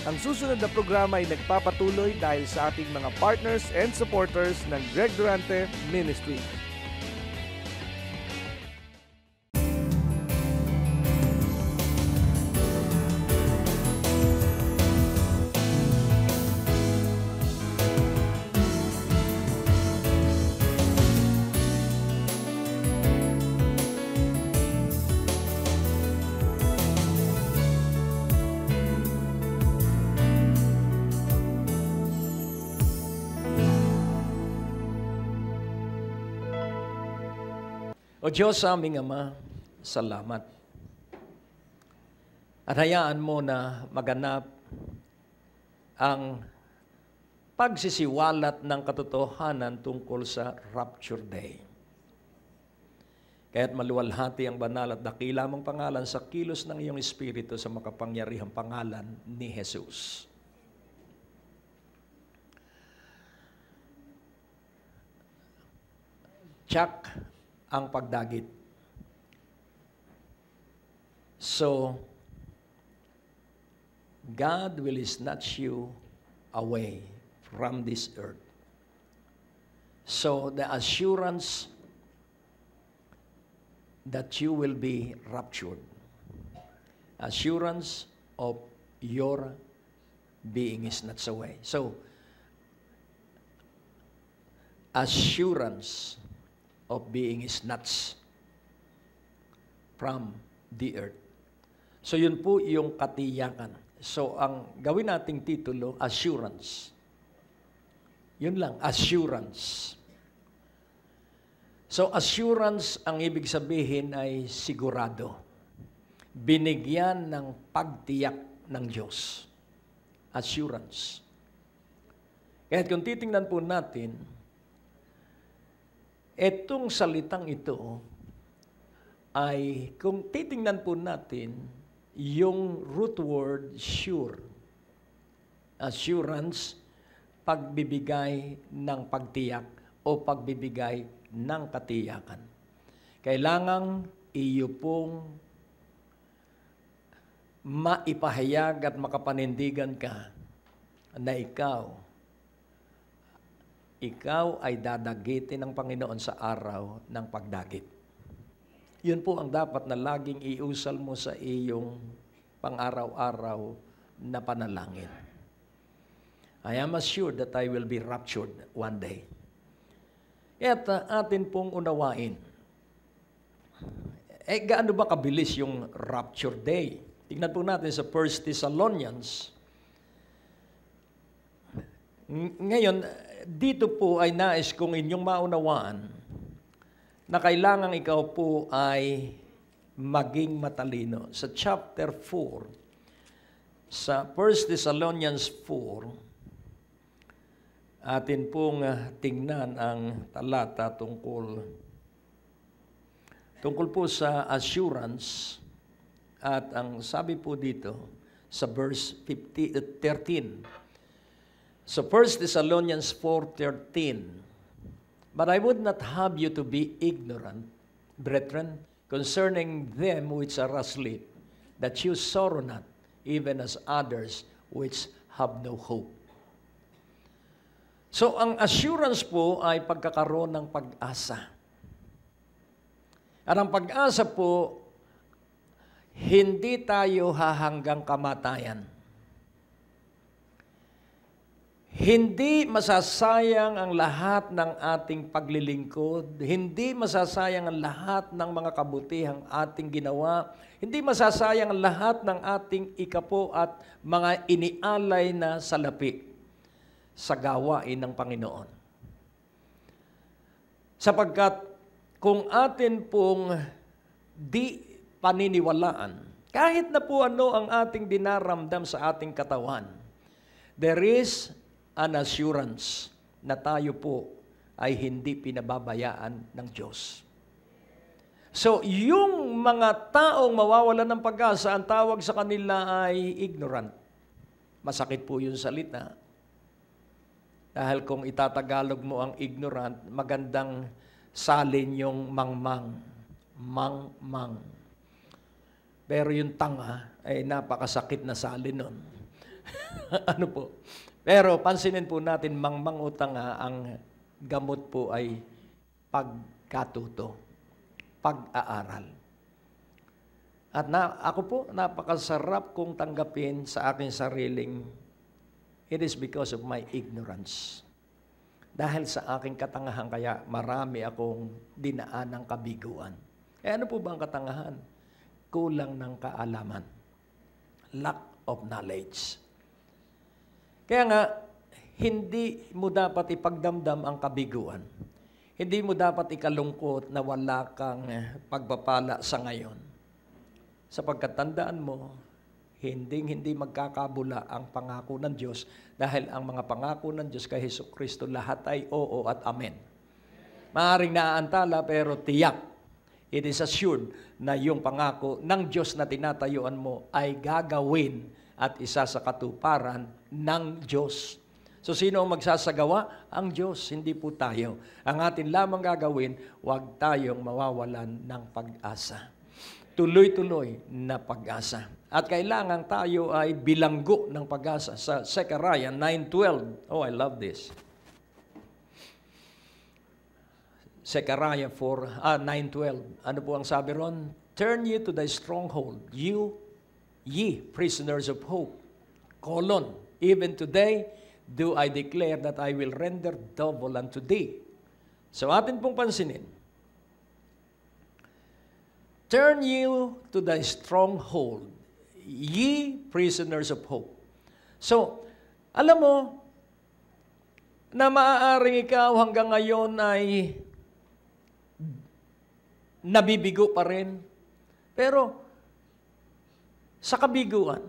Ang susunod na programa ay nagpapatuloy dahil sa ating mga partners and supporters ng Greg Durante Ministry. O Diyos aming Ama, salamat. At hayaan mo na maganap ang pagsisiwalat ng katotohanan tungkol sa Rapture Day. Kaya't maluwalhati ang banal at dakila mong pangalan sa kilos ng iyong Espiritu sa makapangyarihang pangalan ni Jesus. Tsak ang pagdagit. So, God will snatch you away from this earth. So, the assurance that you will be raptured. Assurance of your being snatched away. So, assurance of being snatched from the earth. So yun po yung katiyakan. So ang gawin nating titulo, assurance. Yun lang, assurance. So assurance, ang ibig sabihin ay sigurado. Binigyan ng pagtiyak ng Diyos. Assurance. Kaya kung titingnan po natin, etong salitang ito ay, kung titingnan po natin, yung root word, sure. Assurance, pagbibigay ng pagtiyak o pagbibigay ng katiyakan. Kailangang iyo pong maipahayag at makapanindigan ka na ikaw ay dadagitin ng Panginoon sa araw ng pagdagit. Yun po ang dapat na laging iusal mo sa iyong pang-araw-araw na panalangin. I am assured that I will be raptured one day. At atin pong unawain. Gaano ba kabilis yung rapture day? Tingnan po natin sa 1 Thessalonians. Ngayon, dito po ay nais kong inyong maunawaan na kailangang ikaw po ay maging matalino. Sa chapter 4, sa 1 Thessalonians 4, atin pong tingnan ang talata tungkol po sa assurance, at ang sabi po dito sa verse 13. So 1 Thessalonians 4:13, but I would not have you to be ignorant, brethren, concerning them which are asleep, that you sorrow not, even as others which have no hope. So ang assurance po ay pagkakaroon ng pag-asa. At ang pag-asa po, hindi tayo hahanggang kamatayan. Hindi masasayang ang lahat ng ating paglilingkod. Hindi masasayang ang lahat ng mga kabutihang ating ginawa. Hindi masasayang ang lahat ng ating ikapo at mga inialay na salapi sa gawain ng Panginoon. Sapagkat kung atin pong di paniniwalaan, kahit na po ano ang ating dinaramdam sa ating katawan, there is an assurance na tayo po ay hindi pinababayaan ng Diyos. So, yung mga taong mawawalan ng pag-asa, ang tawag sa kanila ay ignorant. Masakit po yung salita. Dahil kung itatagalog mo ang ignorant, magandang salin yung mangmang. Mangmang. Pero yung tanga ay napakasakit na salin nun. Ano po? Pero pansinin po natin, mangmangutang nga, ang gamot po ay pagkatuto, pag-aaral. At ako po, napakasarap kong tanggapin sa aking sariling, it is because of my ignorance. Dahil sa aking katangahan, kaya marami akong dinaan ng kabiguan. Ano po ba ang katangahan? Kulang ng kaalaman. Lack of knowledge. Kaya nga, hindi mo dapat ipagdamdam ang kabiguan. Hindi mo dapat ikalungkot na wala kang pagpapala sa ngayon. Sapagkat tandaan mo, hindi magkakabula ang pangako ng Diyos dahil ang mga pangako ng Diyos kay Hesukristo lahat ay oo at amen. Maaaring naaantala pero tiyak. It is assured na yung pangako ng Diyos na tinatayuan mo ay gagawin at isa sa katuparan ng Diyos. So sino ang magsasagawa? Ang Diyos, hindi po tayo. Ang atin lamang gagawin, huwag tayong mawawalan ng pag-asa. Tuloy-tuloy na pag-asa. At kailangan tayo ay bilanggo ng pag-asa. Sa Zechariah 9:12. Oh, I love this. Zechariah 9:12. Ano po ang sabi ron? Turn ye to thy stronghold, ye prisoners of hope. Even today, do I declare that I will render double unto thee. So atin pong pansinin. Turn you to thy stronghold, ye prisoners of hope. So, alam mo, na maaaring ikaw hanggang ngayon ay nabibigo pa rin. Pero, sa kabiguan,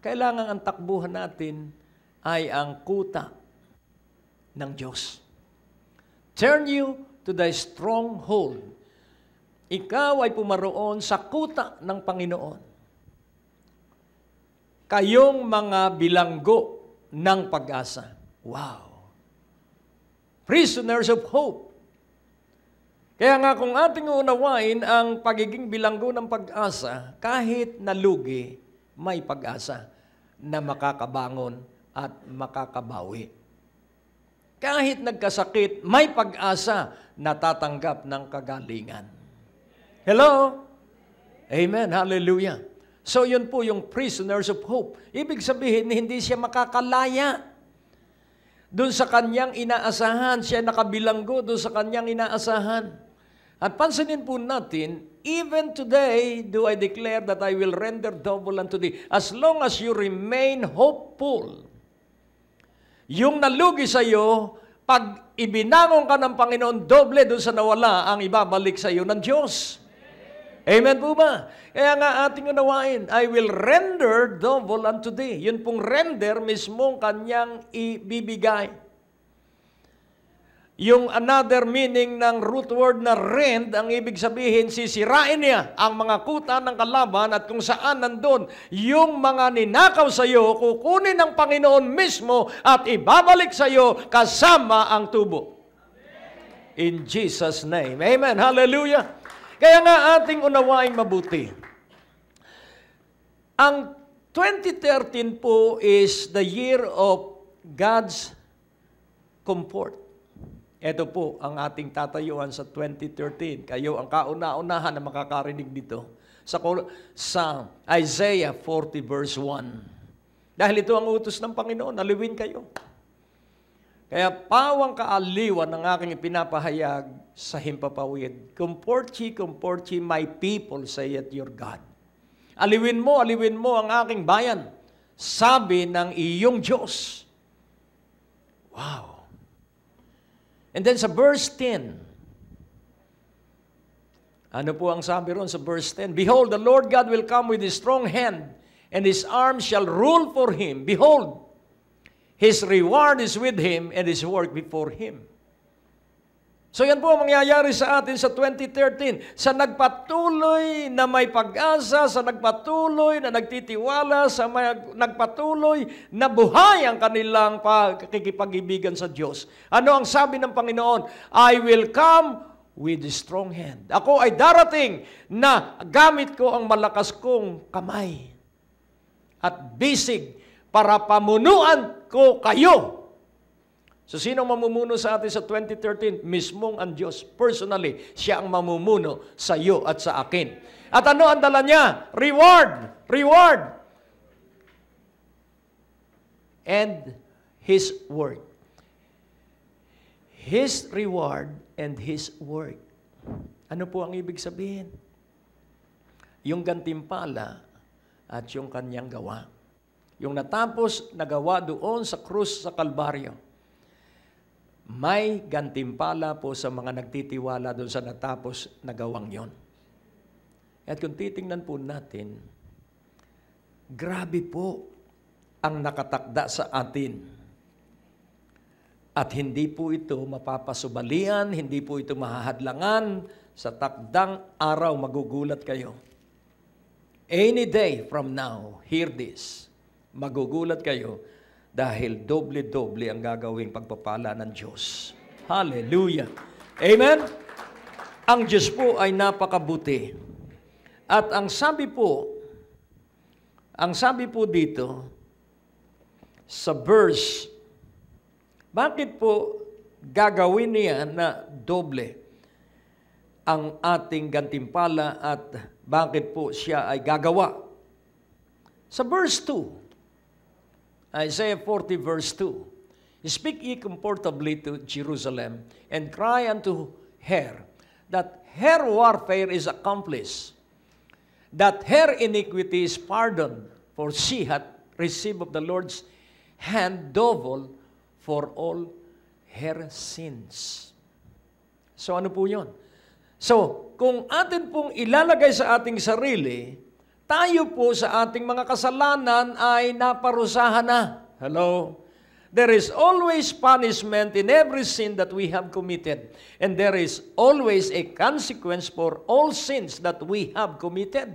kailangan ang takbuhan natin ay ang kuta ng Diyos. Turn you to thy stronghold. Ikaw ay pumaroon sa kuta ng Panginoon. Kayong mga bilanggo ng pag-asa. Wow! Prisoners of hope. Kaya nga kung ating unawain ang pagiging bilanggo ng pag-asa, kahit nalugi, may pag-asa na makakabangon at makakabawi. Kahit nagkasakit, may pag-asa na tatanggap ng kagalingan. Hello? Amen. Hallelujah. So yun po yung prisoners of hope. Ibig sabihin, hindi siya makakalaya. Doon sa kanyang inaasahan, siya nakabilanggo doon sa kanyang inaasahan. At pansinin po natin, even today do I declare that I will render double unto thee. As long as you remain hopeful. Yung nalugi sa iyo, pag ibinangon ka ng Panginoon, doble doon sa nawala ang ibabalik sa iyo ng Diyos. Amen po ba? Kaya nga ating unawain, I will render double unto thee. Yun pong render mismo kanyang ibibigay. Yung another meaning ng root word na rend, ang ibig sabihin, sisirain niya ang mga kuta ng kalaban at kung saan nandun, yung mga ninakaw sa iyo, kukunin ng Panginoon mismo at ibabalik sa iyo kasama ang tubo. In Jesus' name. Amen. Hallelujah. Kaya nga ating unawain mabuti. Ang 2013 po is the year of God's comfort. Ito po ang ating tatayuan sa 2013. Kayo ang kauna-unahan na makakarinig dito. Sa Isaiah 40 verse 1. Dahil ito ang utos ng Panginoon, aliwin kayo. Kaya pawang kaaliwan ng aking ipinapahayag sa himpapawid. Comfort ye, my people, saith your God. Aliwin mo ang aking bayan. Sabi ng iyong Diyos. Wow! And then sa verse 10, ano po ang sabi ron sa verse 10? Behold, the Lord God will come with his strong hand, and his arm shall rule for him. Behold, his reward is with him, and his work before him. So yan po ang mangyayari sa atin sa 2013. Sa nagpatuloy na may pag-asa, sa nagpatuloy na nagtitiwala, sa nagpatuloy na buhay ang kanilang pagkikipag-ibigan sa Diyos. Ano ang sabi ng Panginoon? I will come with a strong hand. Ako ay darating na gamit ko ang malakas kong kamay. At bisig para pamunuan ko kayo. So, sino mamumuno sa atin sa 2013? Mismong ang Diyos. Personally, siya ang mamumuno sa iyo at sa akin. At ano ang dala niya? Reward. Reward. And His word. His reward and His word. Ano po ang ibig sabihin? Yung gantimpala at yung kanyang gawa. Yung natapos na gawa doon sa krus sa Kalbaryo. May gantimpala po sa mga nagtitiwala doon sa natapos na gawang yon. At kung titingnan po natin, grabe po ang nakatakda sa atin. At hindi po ito mapapasubalian, hindi po ito mahahadlangan. Sa takdang araw, magugulat kayo. Any day from now, hear this. Magugulat kayo dahil doble-doble ang gagawing pagpapala ng Diyos. Hallelujah! Amen? Ang Diyos po ay napakabuti. At ang sabi po dito, sa verse, bakit po gagawin niya na doble ang ating gantimpala at bakit po siya ay gagawa? Sa verse 2, Isaiah 40 verse 2, Speak ye comfortably to Jerusalem and cry unto her that her warfare is accomplished, that her iniquity is pardoned, for she hath received of the Lord's hand double for all her sins. So ano po yun? So, kung atin pong ilalagay sa ating sarili, tayo po sa ating mga kasalanan ay naparusahan na. Hello? There is always punishment in every sin that we have committed. And there is always a consequence for all sins that we have committed.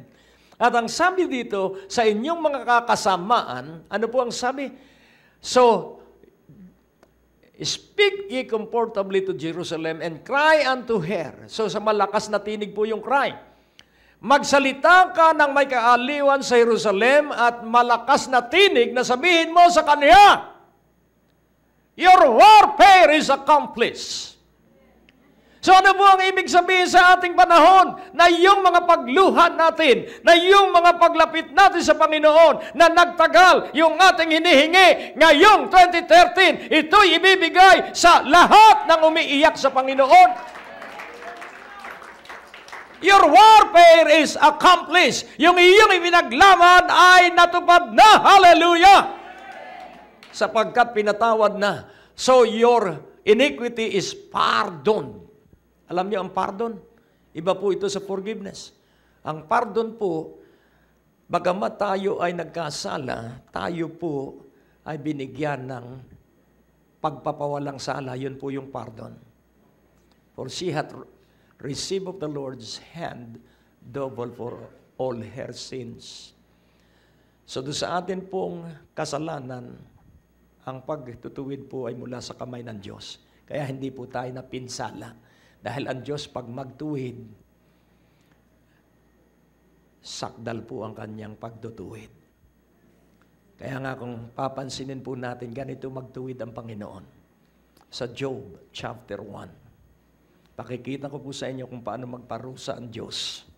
At ang sabi dito, sa inyong mga kakasamaan, ano po ang sabi? So, speak ye comfortably to Jerusalem and cry unto her. So sa malakas na tinig po yung cry. Magsalita ka ng may kaaliwan sa Jerusalem at malakas na tinig na sabihin mo sa kanya, your warfare is accomplished. So ano po ang ibig sabihin sa ating panahon? Na yung mga pagluhan natin, na yung mga paglapit natin sa Panginoon, na nagtagal yung ating hinihingi, ngayong 2013, ito'y ibibigay sa lahat ng umiiyak sa Panginoon. Your warfare is accomplished. Yung iyong ipinaglaban ay natupad na. Hallelujah! Sapagkat pinatawad na. So your iniquity is pardoned. Alam niyo ang pardon? Iba po ito sa forgiveness. Ang pardon po, bagamat tayo ay nagkasala, tayo po ay binigyan ng pagpapawalang sala. Yun po yung pardon. For she hath received of the Lord's hand double for all her sins. So doon sa atin pong kasalanan, ang pagtutuwid po ay mula sa kamay ng Diyos. Kaya hindi po tayo napinsala. Dahil ang Diyos pag magtuwid, sakdal po ang kanyang pagtutuwid. Kaya nga kung papansinin po natin, ganito magtuwid ang Panginoon. Sa Job chapter 1. Pakikita ko po sa inyo kung paano magparusa ang Diyos.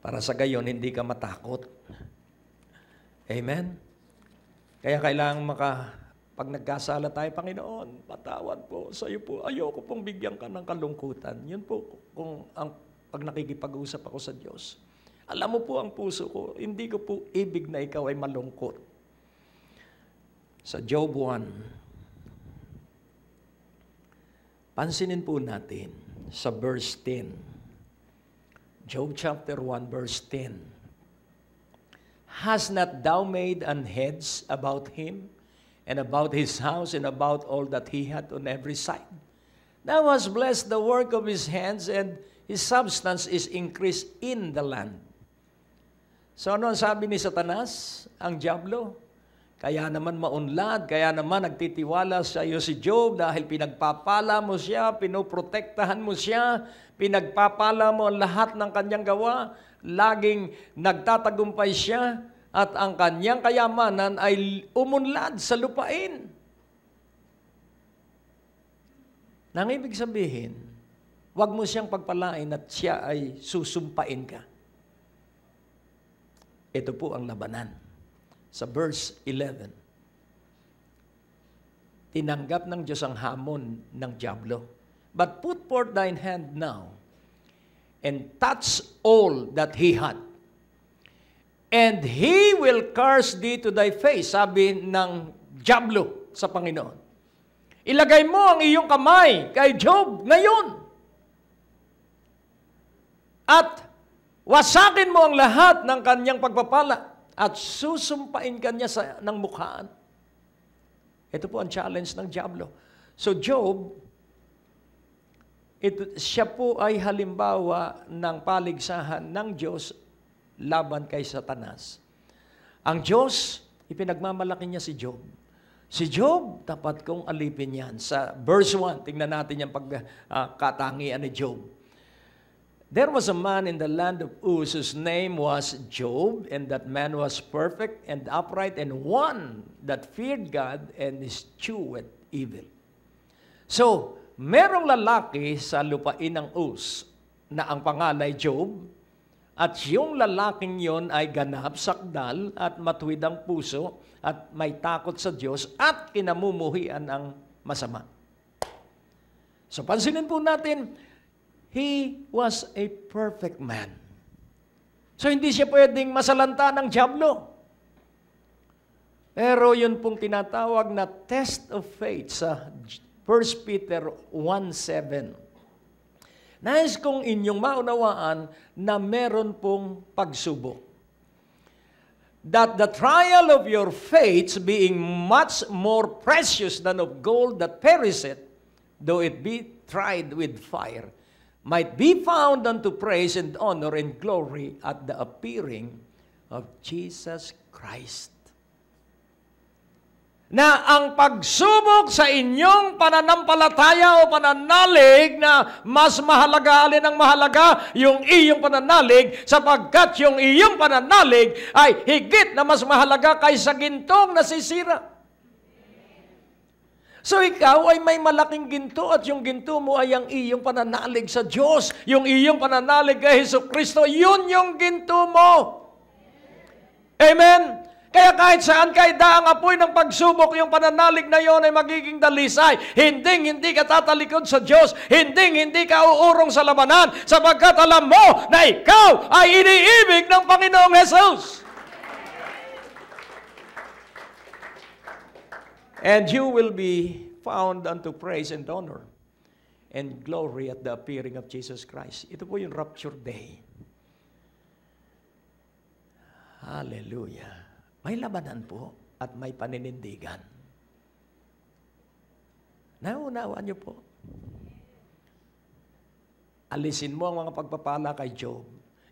Para sa gayon, hindi ka matakot. Amen? Kaya kailangan pag nagkasala tayo, Panginoon, patawad po sa iyo po. Ayoko pong bigyan ka ng kalungkutan. Yun po, pag nakikipag-usap ako sa Diyos. Alam mo po ang puso ko, hindi ko po ibig na ikaw ay malungkot. Sa Job 1, pansinin po natin sa verse 10. Job chapter 1, verse 10. Has not thou made an hedge about him, and about his house, and about all that he had on every side? Thou hast blessed the work of his hands, and his substance is increased in the land. So ano ang sabi ni Satanas, ang diablo? Kaya naman maunlad, kaya naman nagtitiwala sa iyo si Job dahil pinagpapala mo siya, pinoprotektahan mo siya, pinagpapala mo ang lahat ng kanyang gawa, laging nagtatagumpay siya. at ang kanyang kayamanan ay umunlad sa lupain. Nang ibig sabihin, huwag mo siyang pagpalain at siya ay susumpain ka. Ito po ang labanan. Sa verse 11, tinanggap ng Diyos ang hamon ng dyablo. But put forth thine hand now, and touch all that he had, and he will curse thee to thy face, sabi ng dyablo sa Panginoon. Ilagay mo ang iyong kamay kay Job ngayon. At wasakin mo ang lahat ng kanyang pagpapala at susumpain kanya ng mukhaan. Ito po ang challenge ng dyablo. So Job, siya po ay halimbawa ng paligsahan ng Diyos laban kay Satanas. Ang Diyos, ipinagmamalaki niya si Job. Si Job, dapat kong alipin yan. Sa verse 1, tingnan natin yung pagkatangian ni Job. There was a man in the land of Uz whose name was Job, and that man was perfect and upright, and one that feared God and eschewed evil. So, merong lalaki sa lupain ng Uz na ang pangalan ay Job, at yung lalaking yon ay ganap, sakdal, at matuwid ang puso, at may takot sa Diyos, at kinamumuhian ang masama. So, pansinin po natin, he was a perfect man. So, hindi siya pwedeng masalanta ng dyablo. Pero yun pong tinatawag na test of faith sa 1 Peter 1:7. Nais kong inyong maunawaan na meron pong pagsubok. That the trial of your faith, being much more precious than of gold that perisheth, though it be tried with fire, might be found unto praise and honor and glory at the appearing of Jesus Christ. Na ang pagsubok sa inyong pananampalataya o pananalig na mas mahalaga, alin ang mahalaga? Yung iyong pananalig, sapagkat yung iyong pananalig ay higit na mas mahalaga kaysa gintong nasisira. So ikaw ay may malaking ginto at yung ginto mo ay ang iyong pananalig sa Diyos. Yung iyong pananalig kay Jesucristo, yun yung ginto mo. Amen? Kaya kahit saan kay daang apoy ng pagsubok, yung pananalig na yon ay magiging dalisay. Hindi ka tatalikod sa Diyos. Hindi ka uurong sa labanan sapagkat alam mo na ikaw ay iniibig ng Panginoong Jesus. And you will be found unto praise and honor and glory at the appearing of Jesus Christ. Ito po yung rapture day. Hallelujah. May labanan po at may paninindigan. Naunawaan niyo po. Alisin mo ang mga pagpapala kay Job.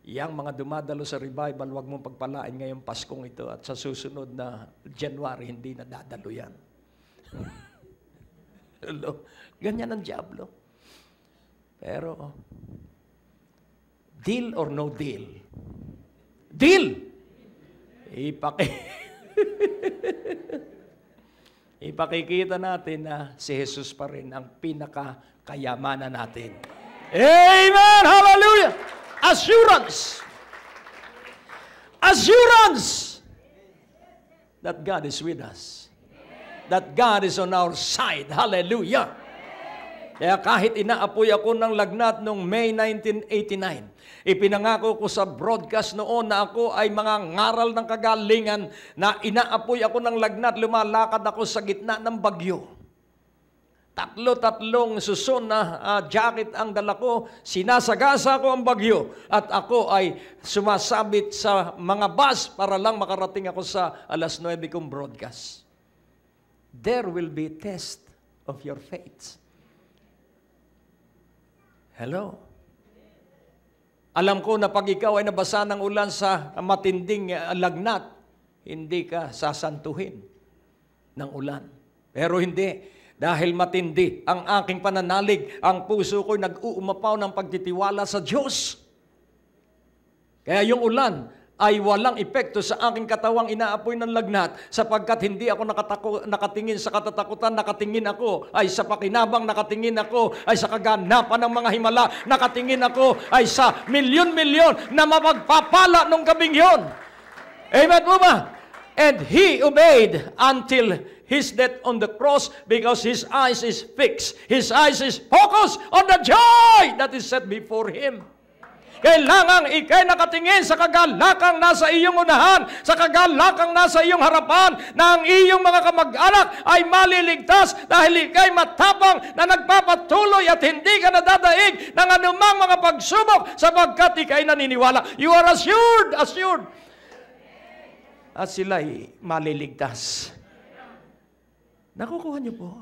Yang mga dumadalo sa revival, huwag mong pagpalain ngayong Paskong ito at sa susunod na January, hindi na dadalo yan. Ganyan ang dyablo. Pero, deal or no deal? Deal! Ipakikita natin na si Jesus pa rin ang pinakakayamanan natin. Amen! Hallelujah! Assurance! Assurance! That God is with us. That God is on our side. Hallelujah! Kaya kahit inaapoy ako ng lagnat noong May 1989, ipinangako ko sa broadcast noon na ako ay mga ngaral ng kagalingan na inaapoy ako ng lagnat, lumalakad ako sa gitna ng bagyo. Tatlong susun na jacket ang dala ko, sinasagasa ko ang bagyo at ako ay sumasabit sa mga bus para lang makarating ako sa 9:00 kong broadcast. There will be test of your faith. Hello? Alam ko na pag ikaw ay nabasa ng ulan sa matinding lagnat, hindi ka sasantuhin ng ulan. Pero hindi. Dahil matindi ang aking pananalig, ang puso ko'y nag-uumapaw ng pagtitiwala sa Diyos. Kaya yung ulan ay walang epekto sa aking katawang inaapoy ng lagnat, sapagkat hindi ako nakatingin sa katatakutan, nakatingin ako ay sa pakinabang, nakatingin ako ay sa kaganapan ng mga himala, nakatingin ako ay sa milyon-milyon na mapagpapala nung gabing yon. Amen po ba? And he obeyed until his death on the cross, because his eyes is fixed. His eyes is focused on the joy that is set before him. Kailangang ikay nakatingin sa kagalakang nasa iyong unahan, sa kagalakang nasa iyong harapan, na ang iyong mga kamag-anak ay maliligtas dahil ikay matapang na nagpapatuloy at hindi ka nadadaig ng anumang mga pagsubok sapagkat ikay naniniwala. You are assured. At sila'y maliligtas. Nakukuha niyo po?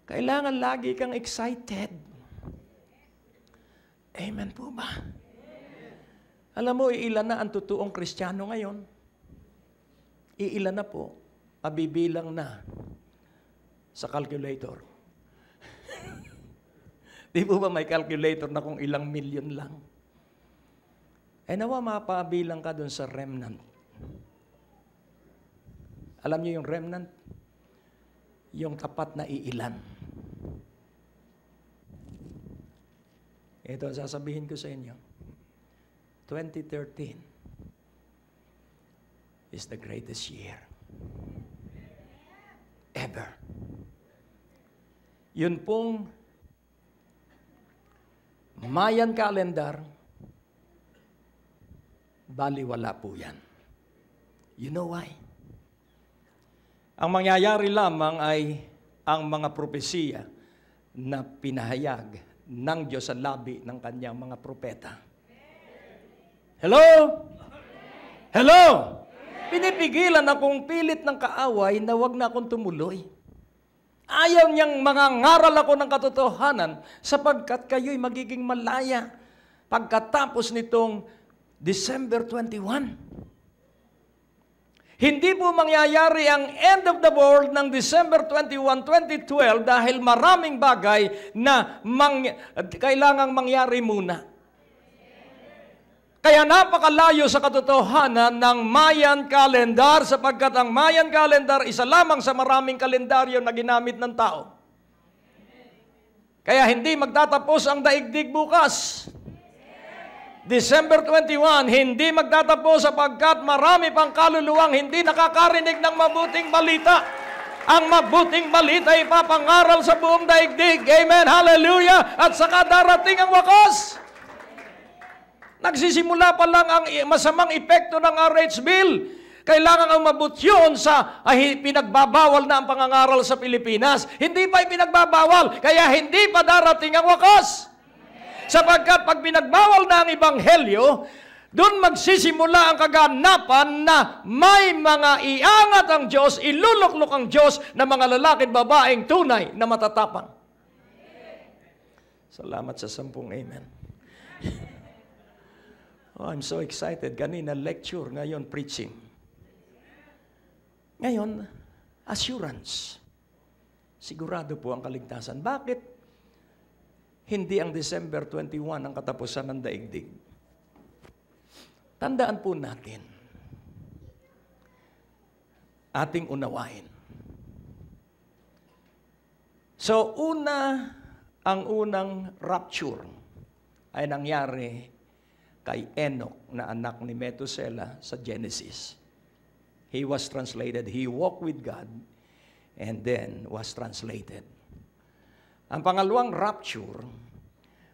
Kailangan lagi kang excited. Amen po ba? Alam mo, iilan na ang totoong Kristiyano ngayon? Iilan na po, mabibilang na sa calculator. Di po ba may calculator na kung ilang milyon lang? Eh nawa mapabilang ka dun sa remnant. Alam niyo yung remnant? Yung tapat na iilan. Ito ang sasabihin ko sa inyo. 2013 is the greatest year ever. Yun pong Mayan calendar, baliwala po yan. You know why? Ang mangyayari lamang ay ang mga propesiya na pinahayag ng Diyos sa labi ng kanyang mga propeta. Hello? Hello? Pinipigilan akong pilit ng kaaway na wag na akong tumuloy. Ayaw niyang mangangaral ako ng katotohanan sapagkat kayo'y magiging malaya pagkatapos nitong December 21. Hindi po mangyayari ang end of the world ng December 21, 2012 dahil maraming bagay na kailangang mangyari muna. Kaya napakalayo sa katotohanan ng Mayan calendar sapagkat ang Mayan calendar isa lamang sa maraming kalendaryo na ginamit ng tao. Kaya hindi magtatapos ang daigdig bukas. December 21, hindi magtatapos sapagkat marami pang kaluluwang hindi nakakarinig ng mabuting balita. Ang mabuting balita ay ipapangaral sa buong daigdig. Amen, hallelujah! At saka darating ang wakas. Nagsisimula pa lang ang masamang epekto ng RH bill. Kailangan ang umabot yun sa pinagbabawal na ang pangangaral sa Pilipinas. Hindi pa ipinagbabawal, kaya hindi pa darating ang wakas. Sapagkat pag pinagbawal na ang Ebanghelyo, doon magsisimula ang kaganapan na may mga iangat ang Diyos, iluluklok ang Diyos na mga lalaki at babaeng tunay na matatapang. Salamat sa 10 amen. Oh, I'm so excited. Kanina lecture, ngayon preaching. Ngayon, assurance. Sigurado po ang kaligtasan. Bakit hindi ang December 21 ang katapusan ng daigdig? Tandaan po natin, ating unawain. So, ang unang rapture ay nangyari kay Enoch na anak ni Methuselah sa Genesis. He was translated, he walked with God, and then was translated. Ang pangalawang rapture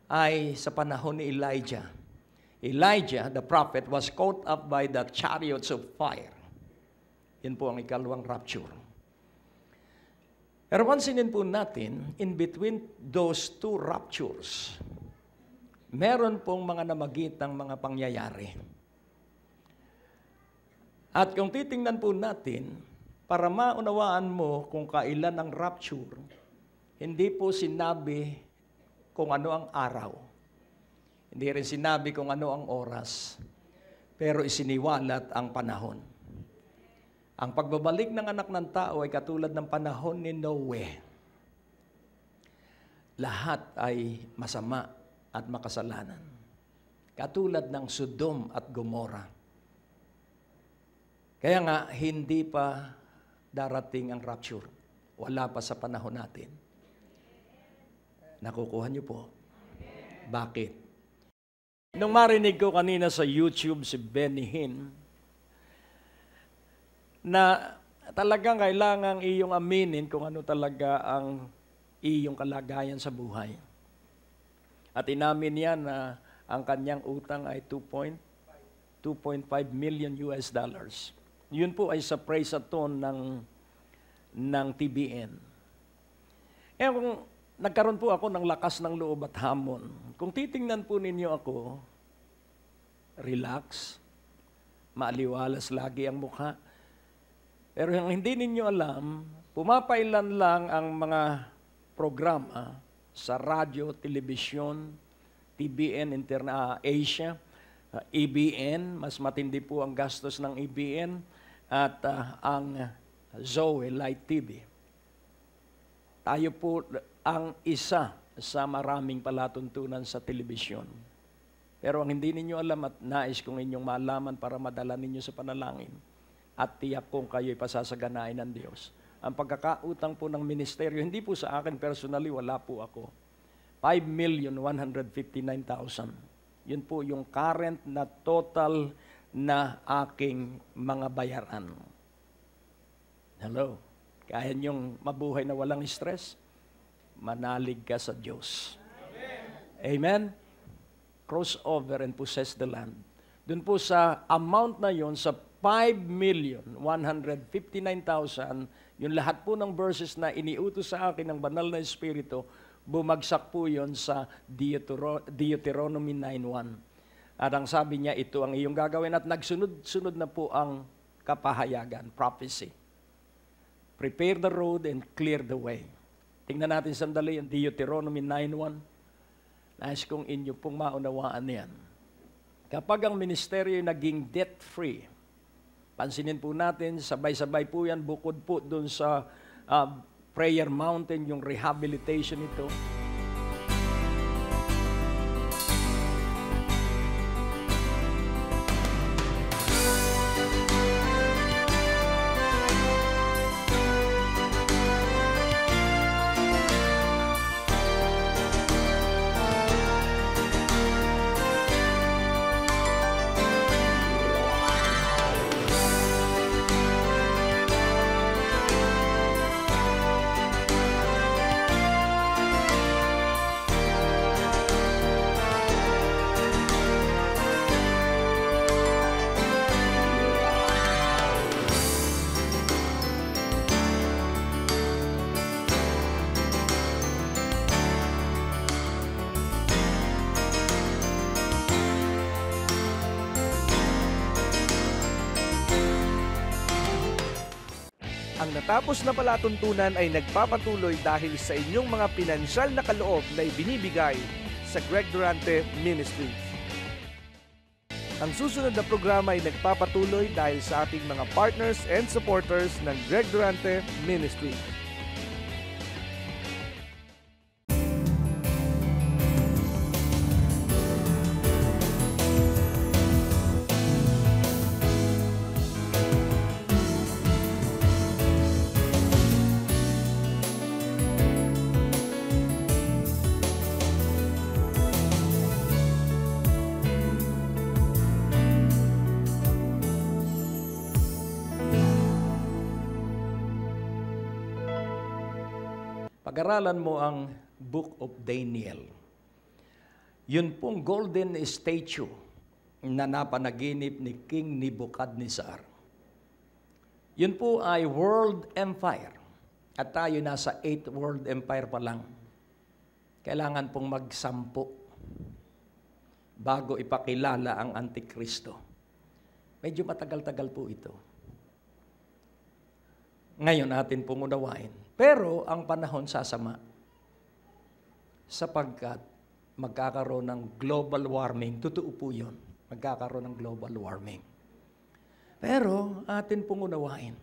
ay sa panahon ni Elijah. Elijah, the prophet, was caught up by the chariots of fire. Yan po ang ikalawang rapture. Pero pansinin po natin, in between those two raptures, meron pong mga namagitang mga pangyayari. At kung titingnan po natin, para maunawaan mo kung kailan ang rapture, hindi po sinabi kung ano ang araw. Hindi rin sinabi kung ano ang oras. Pero isiniwalat ang panahon. Ang pagbabalik ng anak ng tao ay katulad ng panahon ni Noe. Lahat ay masama at makasalanan. katulad ng Sodom at Gomorrah. Kaya nga, hindi pa darating ang rapture. Wala pa sa panahon natin. Nakukuha niyo po? Bakit? Nung marinig ko kanina sa YouTube si Benny Hinn, na talagang kailangang iyong aminin kung ano talaga ang iyong kalagayan sa buhay. At inamin niya na ang kanyang utang ay 2.5 million US dollars. Yun po ay sa praise-a-thon ng TBN. Kung nagkaroon po ako ng lakas ng loob at hamon, kung titingnan po ninyo ako, relax, maaliwalas lagi ang mukha. Pero yung hindi ninyo alam, pumapailan lang ang mga programa sa radyo, telebisyon, TBN, Asia, EBN, mas matindi po ang gastos ng EBN, at ang Zoe Light TV. Tayo po ang isa sa maraming palatuntunan sa telebisyon. Pero ang hindi ninyo alam at nais kong inyong malaman para madala ninyo sa panalangin at tiyak kong kayo'y pasasaganain ng Diyos. Ang pagkakautang po ng ministeryo, hindi po sa akin personally, wala po ako. 5,159,000. Yun po yung current na total na aking mga bayaran. Hello? Kaya niyong mabuhay na walang stress? Manalig ka sa Diyos. Amen? Cross over and possess the land. Doon po sa amount na yon, sa 5,159,000, yung lahat po ng verses na iniutos sa akin ng banal na Espiritu, bumagsak po yon sa Deuteronomy 9:1. At ang sabi niya, ito ang iyong gagawin, at nagsunod-sunod na po ang kapahayagan, prophecy. Prepare the road and clear the way. Tingnan natin sandali ang Deuteronomy 9:1. Nais kong inyo pong maunawaan yan. Kapag ang ministeryo naging debt-free, pansinin po natin, sabay-sabay po yan, bukod po dun sa prayer mountain, yung rehabilitation ito. Ang natapos na palatuntunan ay nagpapatuloy dahil sa inyong mga pinansyal na kaloob na ibinibigay sa Greg Durante Ministries. Ang susunod na programa ay nagpapatuloy dahil sa ating mga partners and supporters ng Greg Durante Ministries. Pag-aralan mo ang Book of Daniel. Yun pong golden statue na napanaginip ni King Nebuchadnezzar. Yun po ay world empire. At tayo nasa 8th world empire pa lang. Kailangan pong magsampo bago ipakilala ang Antikristo. Medyo matagal-tagal po ito. Ngayon natin pong unawain. Pero ang panahon sasama sapagkat magkakaroon ng global warming. Totoo po yun. Magkakaroon ng global warming. Pero atin pong unawain.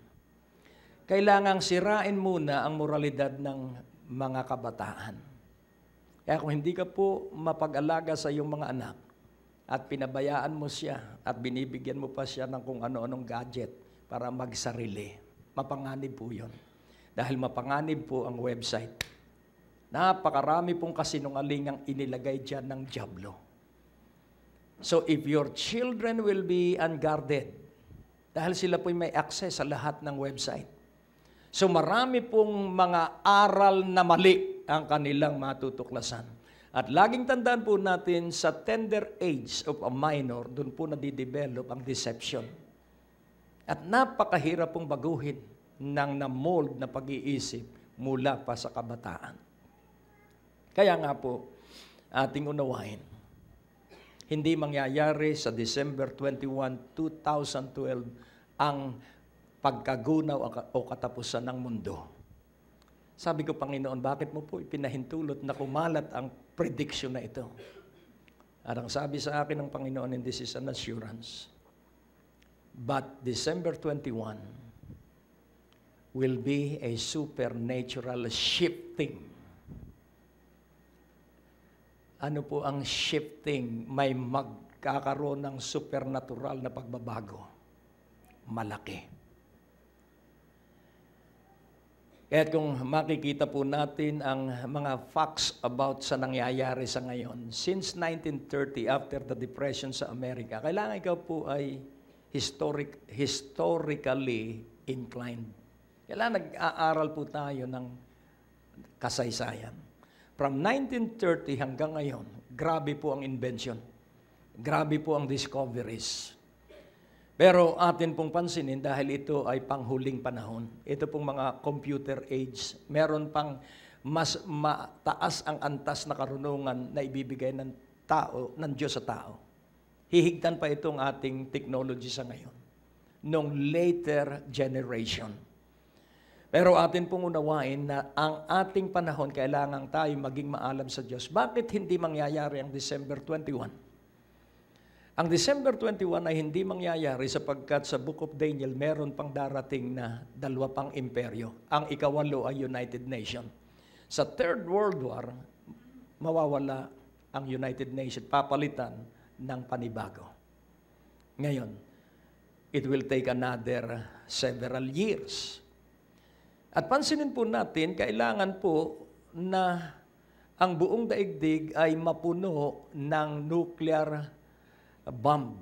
Kailangang sirain muna ang moralidad ng mga kabataan. Kaya kung hindi ka po mapag-alaga sa iyong mga anak, at pinabayaan mo siya at binibigyan mo pa siya ng kung ano-anong gadget para magsarili. Mapanganib po yun. Dahil mapanganib po ang website. Napakarami pong kasinungalingang inilagay dyan ng dyablo. So if your children will be unguarded, dahil sila po'y may access sa lahat ng website. So marami pong mga aral na mali ang kanilang matutuklasan. At laging tandaan po natin sa tender age of a minor, doon po nadidevelop ang deception. At napakahirap pong baguhin ng na-mold na pag-iisip mula pa sa kabataan. Kaya nga po, ating unawain, hindi mangyayari sa December 21, 2012 ang pagkagunaw o katapusan ng mundo. Sabi ko, Panginoon, bakit mo po ipinahintulot na kumalat ang prediction na ito? At ang sabi sa akin ng Panginoon, and this is an assurance, but December 21 will be a supernatural shifting. Ano po ang shifting? May magkakaroon ng supernatural na pagbabago. Malaki. Kaya kung makikita po natin ang mga facts about sa nangyayari sa ngayon, since 1930, after the Depression sa Amerika, kailangan ikaw po ay historically inclined. Kailangan nag-aaral po tayo ng kasaysayan. From 1930 hanggang ngayon, grabe po ang invention. Grabe po ang discoveries. Pero atin pong pansinin dahil ito ay panghuling panahon. Ito pong mga computer age. Meron pang mas mataas ang antas na karunungan na ibibigay ng tao, ng Diyos sa tao. Hihigtan pa itong ating technology sa ngayon. Nung later generation. Pero atin pong unawain na ang ating panahon kailangan tayo maging maalam sa Diyos. Bakit hindi mangyayari ang December 21? Ang December 21 ay hindi mangyayari sapagkat sa Book of Daniel meron pang darating na 2 pang imperyo. Ang ikawalo ay United Nation. Sa Third World War, mawawala ang United Nation, papalitan ng panibago. Ngayon, it will take another several years. At pansinin po natin, kailangan po na ang buong daigdig ay mapuno ng nuclear bomb.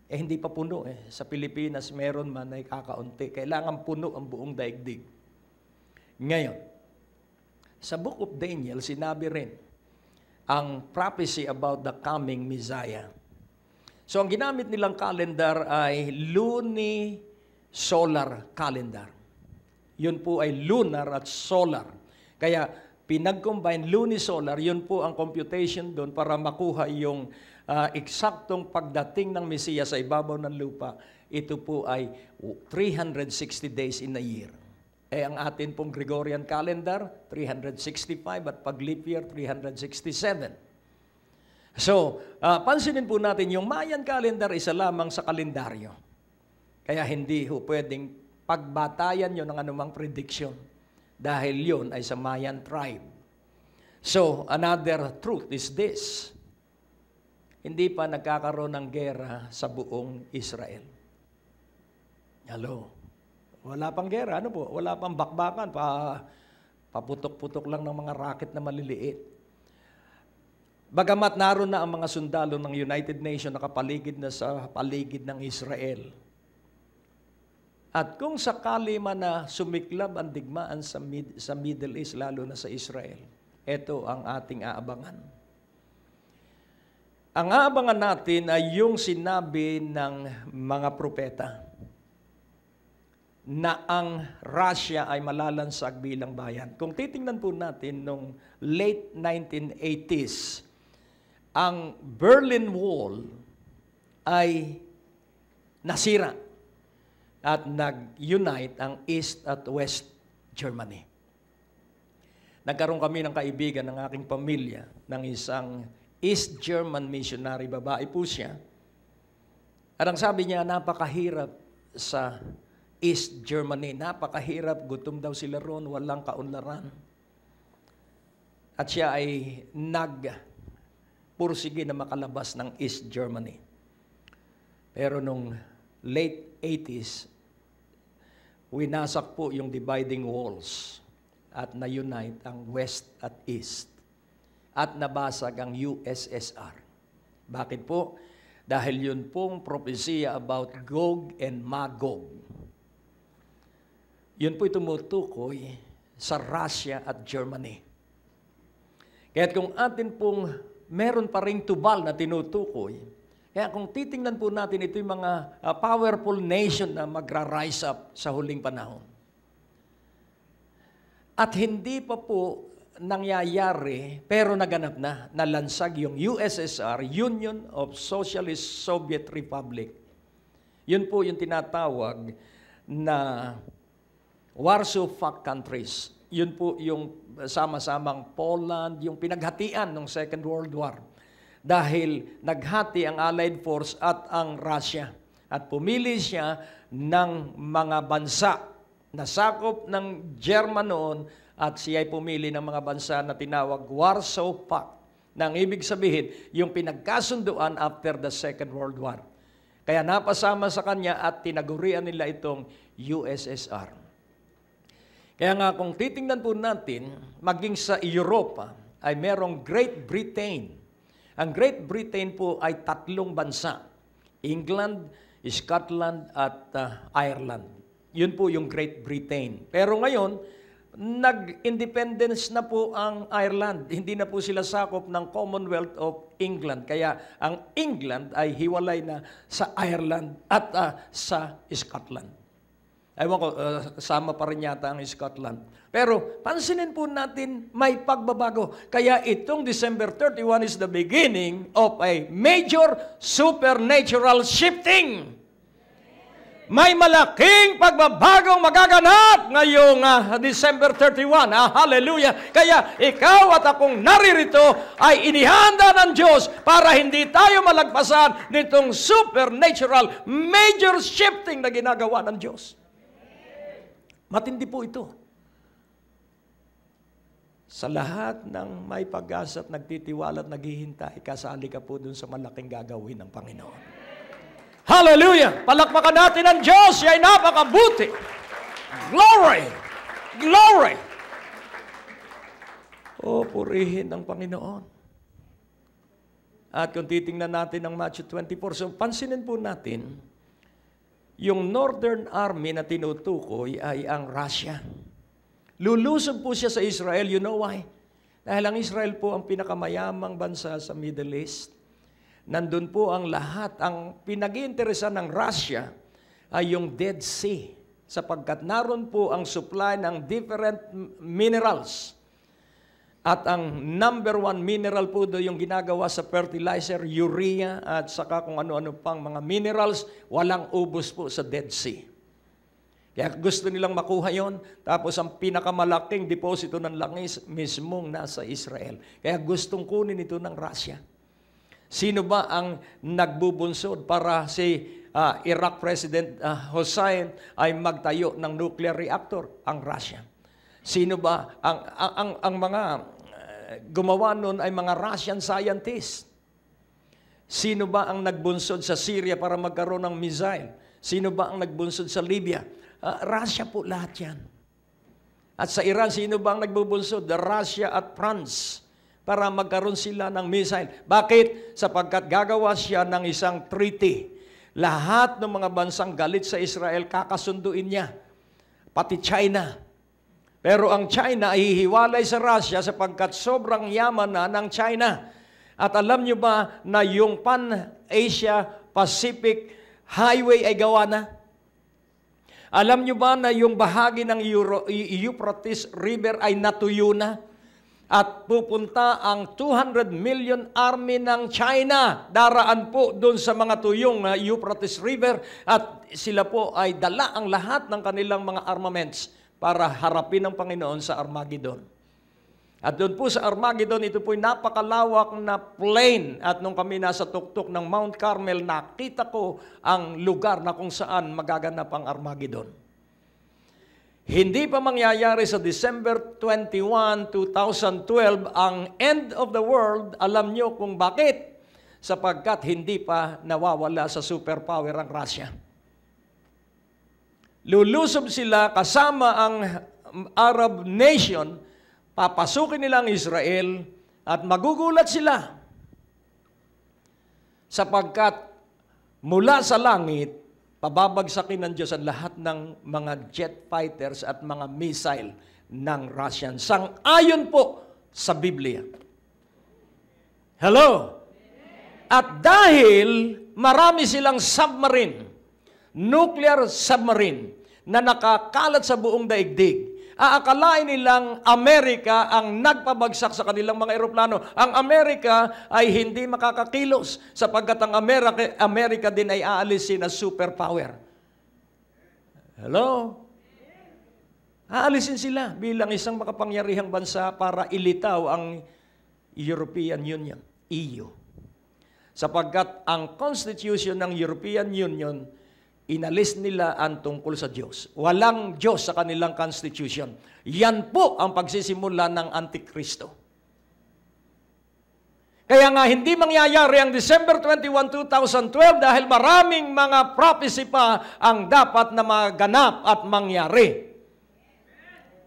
Hindi pa puno eh. Sa Pilipinas, meron man ay kakaunti. Kailangan puno ang buong daigdig. Ngayon, sa Book of Daniel, sinabi rin ang prophecy about the coming Messiah. So, ang ginamit nilang calendar ay luni-solar calendar. Yun po ay lunar at solar. Kaya pinag-combine luni-solar, yun po ang computation doon para makuha yung eksaktong pagdating ng Mesiya sa ibabaw ng lupa. Ito po ay 360 days in a year. Eh ang atin pong Gregorian calendar, 365 at pag leap year, 367. So, pansinin po natin, yung Mayan calendar isa lamang sa kalendaryo. Kaya hindi ho pwedeng pagbatayan yun ng anumang prediction dahil yun ay sa Mayan tribe. So, another truth is this. Hindi pa nagkakaroon ng gera sa buong Israel. Hello? Wala pang gera. Ano po? Wala pang bakbakan. Paputok-putok lang ng mga rocket na maliliit. Bagamat naroon na ang mga sundalo ng United Nations nakapaligid na sa paligid ng Israel. At kung sakali man na sumiklab ang digmaan sa Middle East, lalo na sa Israel, ito ang ating aabangan. Ang aabangan natin ay yung sinabi ng mga propeta na ang Russia ay malalansag bilang bayan. Kung titingnan po natin nung late 1980s, ang Berlin Wall ay nasira. At nag-unite ang East at West Germany. Nagkaroon kami ng kaibigan ng aking pamilya ng isang East German missionary, babae po siya. At ang sabi niya, napakahirap sa East Germany. Napakahirap, gutom daw sila roon, walang kaunlaran. At siya ay pursige na makalabas ng East Germany. Pero nung late 80s, winasak po yung dividing walls at na-unite ang West at East at nabasag ang USSR. Bakit po? Dahil yun pong propesya about Gog and Magog. Yun po'y tumutukoy sa Russia at Germany. Kaya kung atin pong meron pa ring tubal na tinutukoy, kaya kung titingnan po natin ito yung mga powerful nation na magra-rise up sa huling panahon. At hindi pa po nangyayari, pero naganap na, nalansag yung USSR, Union of Socialist Soviet Republic. Yun po yung tinatawag na Warsaw Pact countries. Yun po yung sama-samang Poland, yung pinaghatian ng Second World War. Dahil naghati ang Allied Force at ang Russia. At pumili siya ng mga bansa na sakop ng German noon at siya ay pumili ng mga bansa na tinawag Warsaw Pact. Nang ibig sabihin, yung pinagkasunduan after the Second World War. Kaya napasama sa kanya at tinagurian nila itong USSR. Kaya nga kung titingnan po natin, maging sa Europa ay merong Great Britain. Ang Great Britain po ay 3 bansa. England, Scotland at Ireland. Yun po yung Great Britain. Pero ngayon, nag-independence na po ang Ireland. Hindi na po sila sakop ng Commonwealth of England. Kaya ang England ay hiwalay na sa Ireland at sa Scotland. Ewan ko, kasama pa rin yata ang Scotland. Pero pansinin po natin, may pagbabago. Kaya itong December 31 is the beginning of a major supernatural shifting. May malaking pagbabagong magaganap ngayong December 31. Hallelujah! Kaya ikaw at akong naririto ay inihanda ng Diyos para hindi tayo malagpasan nitong supernatural major shifting na ginagawa ng Diyos. Matindi po ito. Sa lahat ng may pag-asa at nagtitiwala at naghihintay, kasali ka po dun sa malaking gagawin ng Panginoon. Hallelujah! Palakpakan natin ang Diyos, siya ay napakabuti. Glory! Glory! O, purihin ang Panginoon. At kung titingnan natin ang Matthew 24, so pansinin po natin, yung Northern Army na tinutukoy ay ang Russia. Lulusob po siya sa Israel. You know why? Dahil ang Israel po ang pinakamayamang bansa sa Middle East. Nandun po ang lahat. Ang pinag-iinteresan ng Russia ay yung Dead Sea. Sapagkat naroon po ang supply ng different minerals. At ang number 1 mineral po doon yung ginagawa sa fertilizer, urea, at saka kung ano-ano pang mga minerals, walang ubos po sa Dead Sea. Kaya gusto nilang makuha yon. Tapos ang pinakamalaking deposito ng langis mismong nasa Israel. Kaya gustong kunin ito ng Russia. Sino ba ang nagbubunsod para si Iraq President Hussein ay magtayo ng nuclear reactor? Ang Russia. Sino ba ang mga gumawa nun ay mga Russian scientists? Sino ba ang nagbunsod sa Syria para magkaroon ng missile? Sino ba ang nagbunsod sa Libya? Russia po lahat yan. At sa Iran, sino ba ang nagbubunsod? Russia at France para magkaroon sila ng missile. Bakit? Sapagkat gagawa siya ng isang treaty. Lahat ng mga bansang galit sa Israel, kakasunduin niya. Pati China. Pero ang China ay hihiwalay sa Russia sapagkat sobrang yaman na ng China. At alam nyo ba na yung Pan-Asia Pacific Highway ay gawa na? Alam nyo ba na yung bahagi ng Euphrates River ay natuyo na? At pupunta ang 200 million army ng China. Daraan po doon sa mga tuyong Euphrates River. At sila po ay dala ang lahat ng kanilang mga armaments para harapin ang Panginoon sa Armageddon. At doon po sa Armageddon, ito po'y napakalawak na plain. At nung kami nasa tuktok ng Mount Carmel, nakita ko ang lugar na kung saan magaganap ang Armageddon. Hindi pa mangyayari sa December 21, 2012 ang end of the world. Alam nyo kung bakit? Sapagkat hindi pa nawawala sa superpower ang Russia. Lulusob sila kasama ang Arab nation, papasukin nila ang Israel at magugulat sila. Sapagkat mula sa langit, pababagsakin ng Diyos ang lahat ng mga jet fighters at mga missile ng Russian. Sang-ayon po sa Biblia. Hello? At dahil marami silang submarine, nuclear submarine, na nakakalat sa buong daigdig, aakalain nilang Amerika ang nagpabagsak sa kanilang mga eroplano. Ang Amerika ay hindi makakakilos sapagkat ang Amerika din ay aalisin na superpower. Hello? Aalisin sila bilang isang makapangyarihang bansa para ilitaw ang European Union, EU. Sapagkat ang Constitution ng European Union, inalis nila ang tungkol sa Diyos. Walang Diyos sa kanilang constitution. Yan po ang pagsisimula ng Antikristo. Kaya nga hindi mangyayari ang December 21, 2012 dahil maraming mga prophecy pa ang dapat na maganap at mangyari.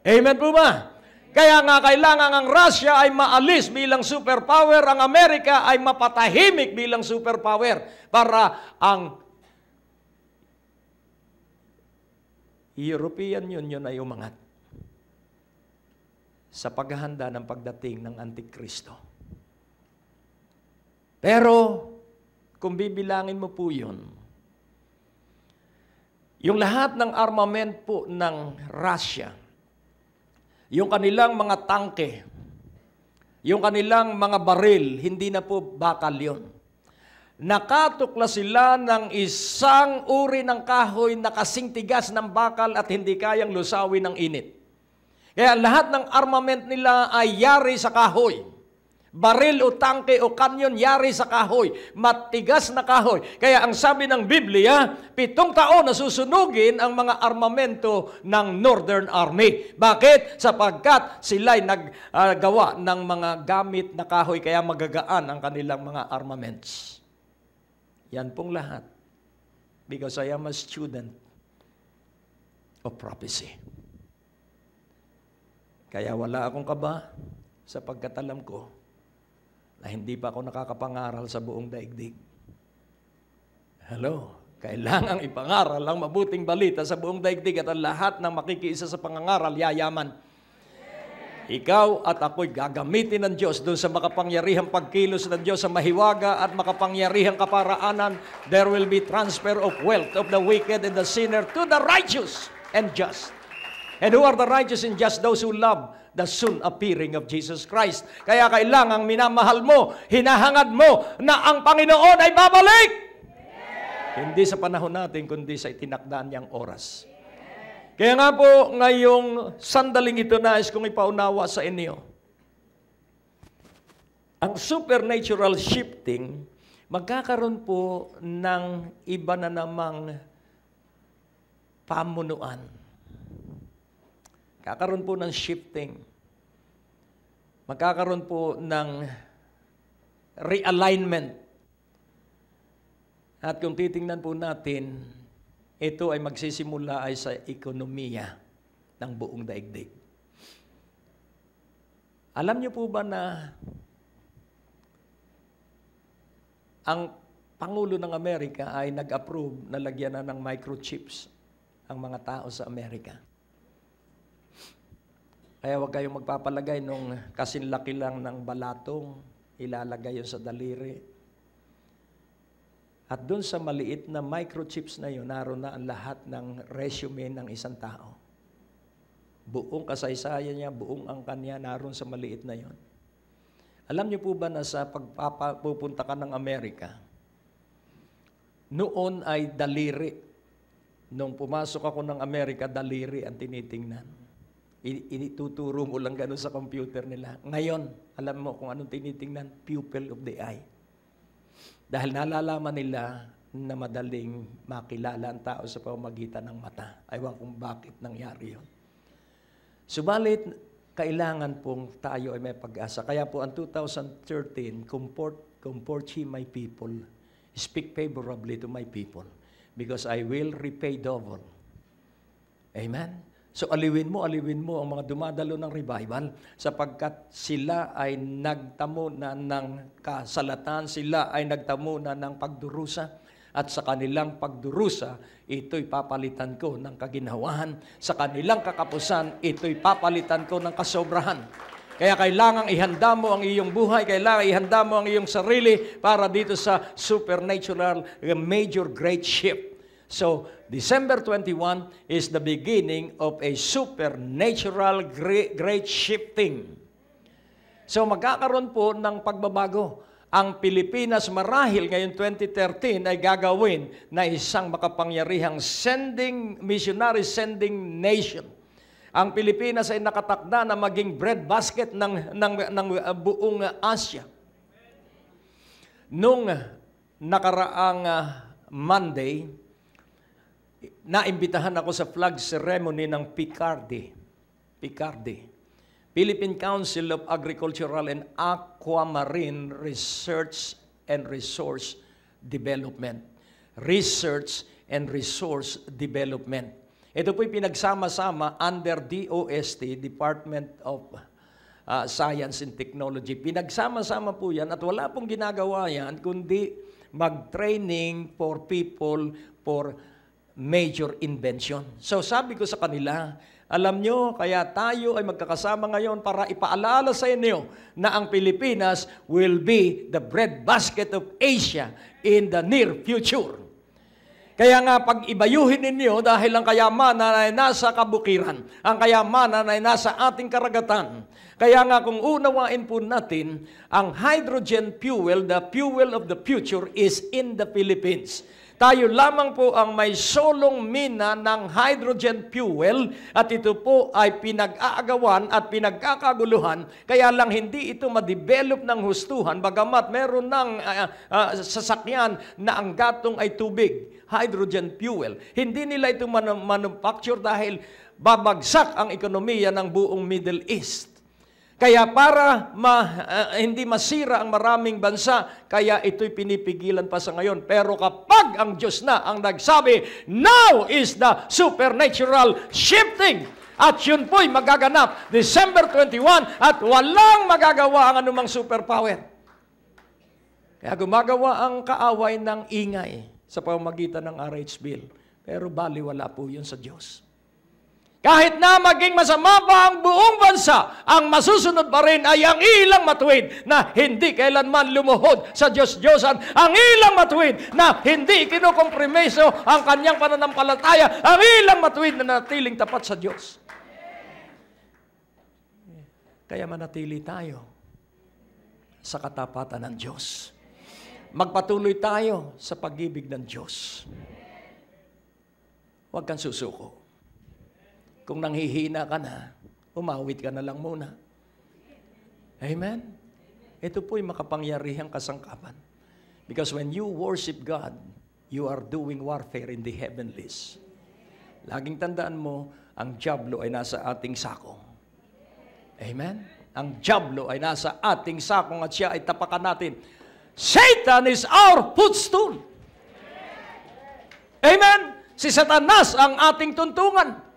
Amen po ba? Kaya nga kailangan ang Russia ay maalis bilang superpower, ang Amerika ay mapatahimik bilang superpower para ang European Union ay umangat sa paghahanda ng pagdating ng Antikristo. Pero, kung bibilangin mo po yun, yung lahat ng armament po ng Russia, yung kanilang mga tangke, yung kanilang mga baril, hindi na po bakal yun. Nakatukla sila ng isang uri ng kahoy na kasing tigas ng bakal at hindi kayang lusawin ng init. Kaya lahat ng armament nila ay yari sa kahoy. Baril o tangke o kanyon yari sa kahoy. Matigas na kahoy. Kaya ang sabi ng Biblia, 7 taon na susunugin ang mga armamento ng Northern Army. Bakit? Sapagkat sila'y naggawa ng mga gamit na kahoy kaya magagaan ang kanilang mga armaments. Yan pong lahat. Because I am a student of prophecy. Kaya wala akong kaba sapagkat alam ko na hindi pa ako nakakapangaral sa buong daigdig. Hello? Kailangang ipangaral ang mabuting balita sa buong daigdig at ang lahat ng makikiisa sa pangangaral yayaman. Ikaw at ako'y gagamitin ng Diyos doon sa makapangyarihang pagkilos ng Diyos sa mahiwaga at makapangyarihang kaparaanan. There will be transfer of wealth of the wicked and the sinner to the righteous and just. And who are the righteous and just? Those who love the soon appearing of Jesus Christ. Kaya kailangang minamahal mo, hinahangad mo na ang Panginoon ay babalik. Hindi sa panahon natin, kundi sa itinakdaan niyang oras. Kaya nga po, ngayong sandaling ito nais kong ipaunawa sa inyo. Ang supernatural shifting, magkakaroon po ng iba na namang pamunuan. Kakaroon po ng shifting. Magkakaroon po ng realignment. At kung titingnan po natin, ito ay magsisimula ay sa ekonomiya ng buong daigdig. Alam niyo po ba na ang Pangulo ng Amerika ay nag-approve na lagyan na ng microchips ang mga tao sa Amerika? Kaya huwag kayong magpapalagay nung kasinlaki lang ng balatong, ilalagay yun sa daliri. At doon sa maliit na microchips na yun, naroon na ang lahat ng resume ng isang tao. Buong kasaysayan niya, buong angka niya, naroon sa maliit na yun. Alam niyo po ba na sa pagpupunta ka ng Amerika, noon ay daliri. Nung pumasok ako ng Amerika, daliri ang tinitingnan. Ituturo mo lang gano'n sa computer nila. Ngayon, alam mo kung anong tinitingnan? Pupil of the eye. Dahil nalalaman nila na madaling makilala ang tao sa pamamagitan ng mata. Aywan kung bakit nangyari yun. Subalit, kailangan pong tayo ay may pag-asa. Kaya po ang 2013, comfort ye my people, speak favorably to my people, because I will repay double. Amen? So aliwin mo ang mga dumadalo ng revival sapagkat sila ay nagtamo na ng kasalatan, sila ay nagtamo na ng pagdurusa. At sa kanilang pagdurusa, ito'y papalitan ko ng kaginhawahan. Sa kanilang kakapusan, ito'y papalitan ko ng kasobrahan. Kaya kailangang ihanda mo ang iyong buhay, kailangan ihanda mo ang iyong sarili para dito sa supernatural major great shift. So, December 21 is the beginning of a supernatural great shifting. So, magkakaroon po ng pagbabago. Ang Pilipinas marahil ngayon 2013 ay gagawin na isang makapangyarihang missionary sending nation. Ang Pilipinas ay nakatakda na maging breadbasket ng buong Asia. Nung nakaraang Monday, naimbitahan ako sa flag ceremony ng Picardy. Philippine Council of Agricultural and Aquamarine Research and Resource Development. Research and Resource Development. Ito po'y pinagsama-sama under DOST, Department of Science and Technology. Pinagsama-sama po yan at wala pong ginagawa yan kundi mag-training for people for major invention. So sabi ko sa kanila, alam nyo, kaya tayo ay magkakasama ngayon para ipaalala sa inyo na ang Pilipinas will be the breadbasket of Asia in the near future. Kaya nga pag-ibayuhin ninyo dahil ang kayamanan ay nasa kabukiran, ang kayamanan ay nasa ating karagatan. Kaya nga kung unawain po natin, ang hydrogen fuel, the fuel of the future is in the Philippines. Tayo lamang po ang may solong mina ng hydrogen fuel at ito po ay pinag-aagawan at pinagkakaguluhan kaya lang hindi ito ma-develop ng hustuhan bagamat meron ng sasakyan na ang gatong ay tubig, hydrogen fuel. Hindi nila ito manufacture dahil babagsak ang ekonomiya ng buong Middle East. Kaya para hindi masira ang maraming bansa, kaya ito'y pinipigilan pa sa ngayon. Pero kapag ang Diyos na ang nagsabi, now is the supernatural shifting. At yun po'y magaganap December 21 at walang magagawa ang anumang superpower. Kaya gumagawa ang kaaway ng ingay sa pamamagitan ng RH bill. Pero baliwala po yun sa Diyos. Kahit na maging masama pa ang buong bansa, ang masusunod pa rin ay ang ilang matuwid na hindi kailanman lumuhod sa Diyos-Diyosan. Ang ilang matuwid na hindi kinukompromiso ang kanyang pananampalataya. Ang ilang matuwid na natiling tapat sa Diyos. Kaya manatili tayo sa katapatan ng Diyos. Magpatuloy tayo sa pag-ibig ng Diyos. Huwag kang susuko. Kung nanghihina ka na, umawit ka na lang muna. Amen? Ito po'y makapangyarihang kasangkapan. Because when you worship God, you are doing warfare in the heavenlies. Laging tandaan mo, ang dyablo ay nasa ating sakong. Amen? Ang dyablo ay nasa ating sakong at siya ay tapakan natin. Satan is our footstool. Amen? Si Satanas ang ating tuntungan.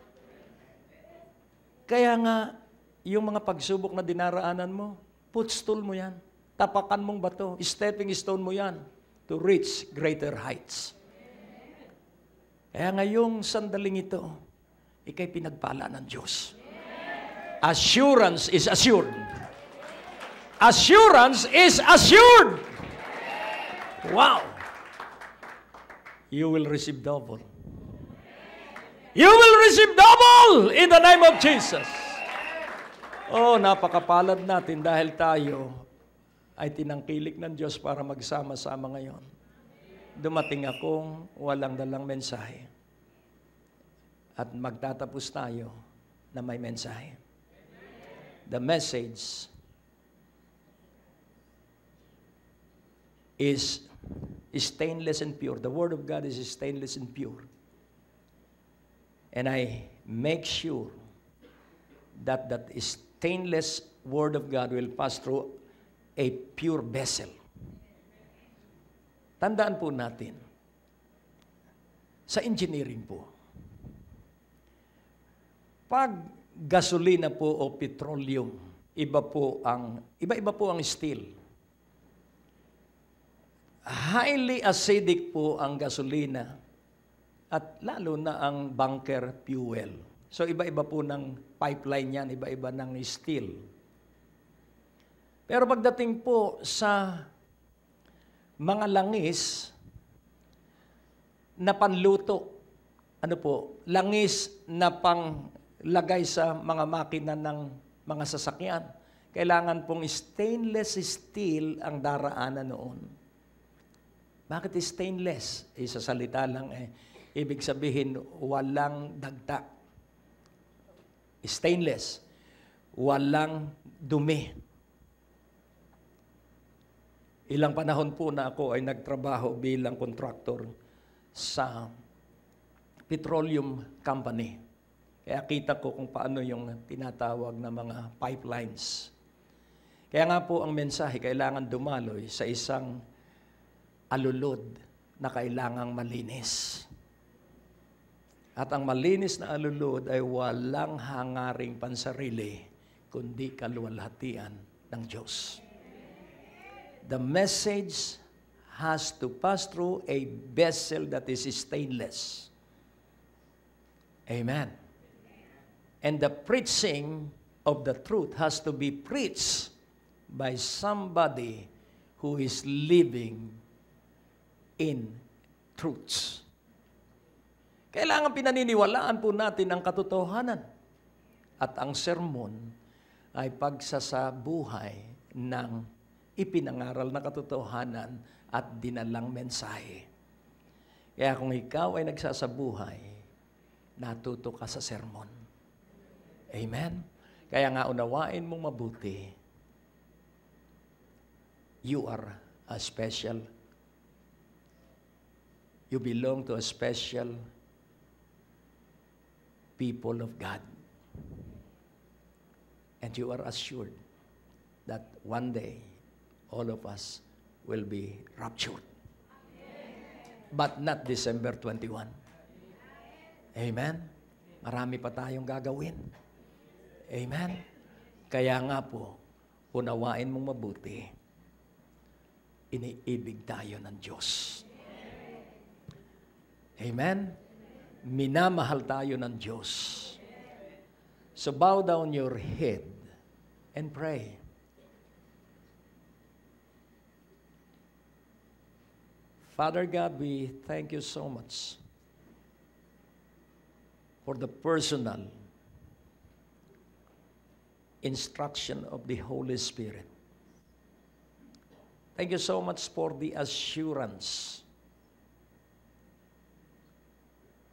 Kaya nga, yung mga pagsubok na dinaraanan mo, footstool mo yan. Tapakan mong bato, stepping stone mo yan to reach greater heights. Kaya ngayong sandaling ito, ikay pinagpala ng Diyos. Assurance is assured. Assurance is assured. Wow! You will receive double. You will receive double in the name of Jesus. Oh, napakapalad natin dahil tayo ay tinangkilik ng Diyos para magsama-sama ngayon. Dumating akong walang dalang mensahe. At magtatapos tayo na may mensahe. The message is stainless and pure. The Word of God is stainless and pure. And I make sure that stainless Word of God will pass through a pure vessel. Tandaan po natin, sa engineering po, pag gasolina po o petroleum, iba-iba po ang steel. Highly acidic po ang gasolina at lalo na ang bunker fuel. So iba-iba po ng pipeline yan, iba-iba ng steel. Pero pagdating po sa mga langis na panluto, langis na panglagay sa mga makina ng mga sasakyan, kailangan pong stainless steel ang daraanan noon. Bakit stainless? Sa salita lang ibig sabihin walang dagta. Stainless, walang dumi. Ilang panahon po na ako ay nagtrabaho bilang contractor sa petroleum company. Kaya kita ko kung paano yung tinatawag na mga pipelines. Kaya nga po ang mensahe, kailangan dumaloy sa isang alulod na kailangang malinis. At ang malinis na alulod ay walang hangaring pansarili, kundi kaluwalhatian ng Diyos. The message has to pass through a vessel that is stainless. Amen. And the preaching of the truth has to be preached by somebody who is living in truths. Kailangan pinaniniwalaan po natin ang katotohanan. At ang sermon ay pagsasabuhay ng ipinangaral na katotohanan at dinalang mensahe. Kaya kung ikaw ay nagsasabuhay, natuto ka sa sermon. Amen? Kaya nga unawain mong mabuti, you are a special. You belong to a special people of God. And you are assured that one day, all of us will be raptured. But not December 21. Amen? Marami pa tayong gagawin. Amen? Kaya nga po, unawain mong mabuti, iniibig tayo ng Diyos. Amen? Minamahal tayo ng Diyos. So bow down your head and pray. Father God, we thank you so much for the personal instruction of the Holy Spirit. Thank you so much for the assurance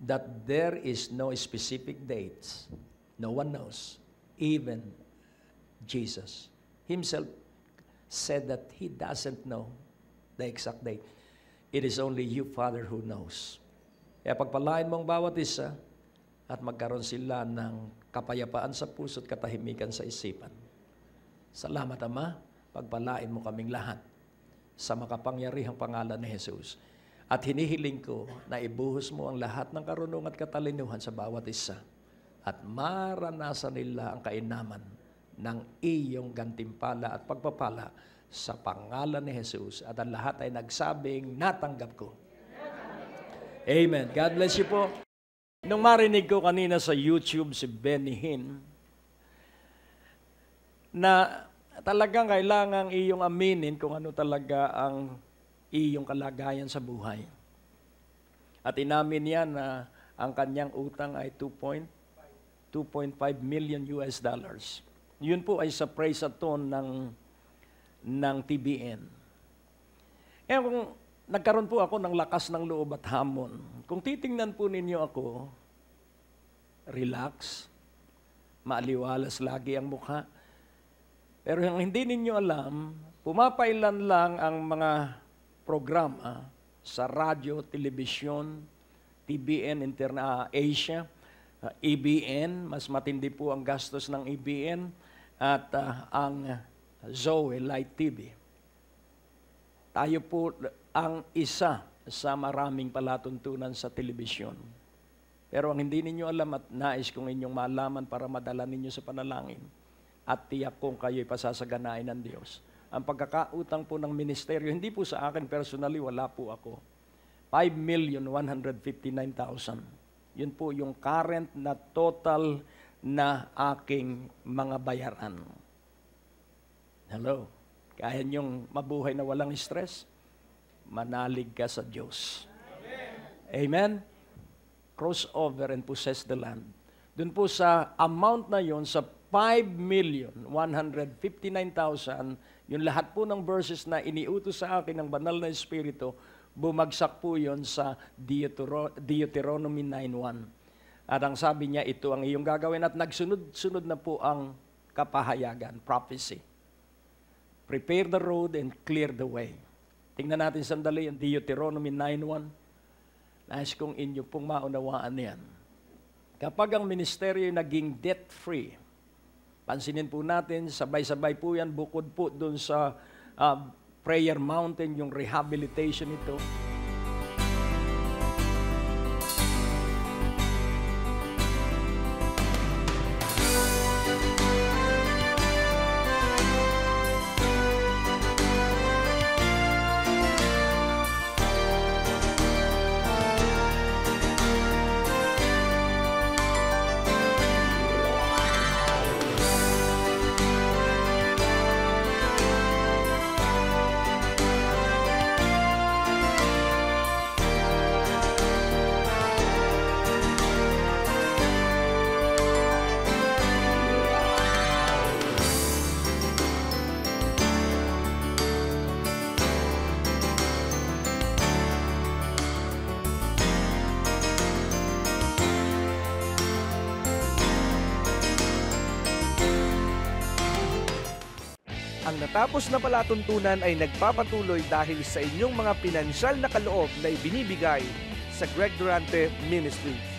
that there is no specific dates. No one knows. Even Jesus himself said that he doesn't know the exact date. It is only you, Father, who knows. Kaya pagpalain mo ang bawat isa at magkaroon sila ng kapayapaan sa puso at katahimikan sa isipan. Salamat, Ama. Pagpalain mo kaming lahat sa makapangyarihang pangalan ni Jesus. At hinihiling ko na ibuhos mo ang lahat ng karunungan at katalinuhan sa bawat isa at maranasan nila ang kainaman ng iyong gantimpala at pagpapala sa pangalan ni Jesus. At ang lahat ay nagsabing, natanggap ko. Amen. God bless you po. Nung marinig ko kanina sa YouTube si Benny Hinn, na talagang kailangang iyong aminin kung ano talaga ang iyong kalagayan sa buhay. At inamin niya na ang kanyang utang ay 2.5 million US dollars. Yun po ay sa praise-a-thon ng TBN. Kaya kung nagkaroon po ako ng lakas ng loob at hamon, kung titingnan po ninyo ako, relax, maaliwalas lagi ang mukha. Pero yung hindi ninyo alam, pumapailan lang ang mga programa sa radyo, telebisyon, TBN, Asia, EBN, mas matindi po ang gastos ng EBN, at ang Zoe Light TV. Tayo po ang isa sa maraming palatuntunan sa telebisyon. Pero ang hindi ninyo alam at nais kong inyong malaman para madala ninyo sa panalangin at tiyak kong kayo'y pasasaganain ng Diyos. Ang pagkakautang po ng ministeryo, hindi po sa akin personally, wala po ako. 5,159,000. Yun po yung current na total na aking mga bayaran. Hello? Kaya niyong mabuhay na walang stress? Manalig ka sa Diyos. Amen? Cross over and possess the land. Doon po sa amount na yon, sa 5,159,000, yung lahat po ng verses na iniutos sa akin ng banal na Espiritu, bumagsak po yon sa Deuteronomy 9:1. At ang sabi niya, ito ang iyong gagawin, at nagsunod-sunod na po ang kapahayagan, prophecy. Prepare the road and clear the way. Tingnan natin sandali ang Deuteronomy 9:1. Nais kong inyo pong maunawaan yan. Kapag ang ministeryo naging debt-free, pansinin po natin, sabay-sabay po yan, bukod po doon sa prayer mountain, yung rehabilitation ito. Ang natapos na palatuntunan ay nagpapatuloy dahil sa inyong mga pinansyal na kaloob na ibinibigay sa Greg Durante Ministries.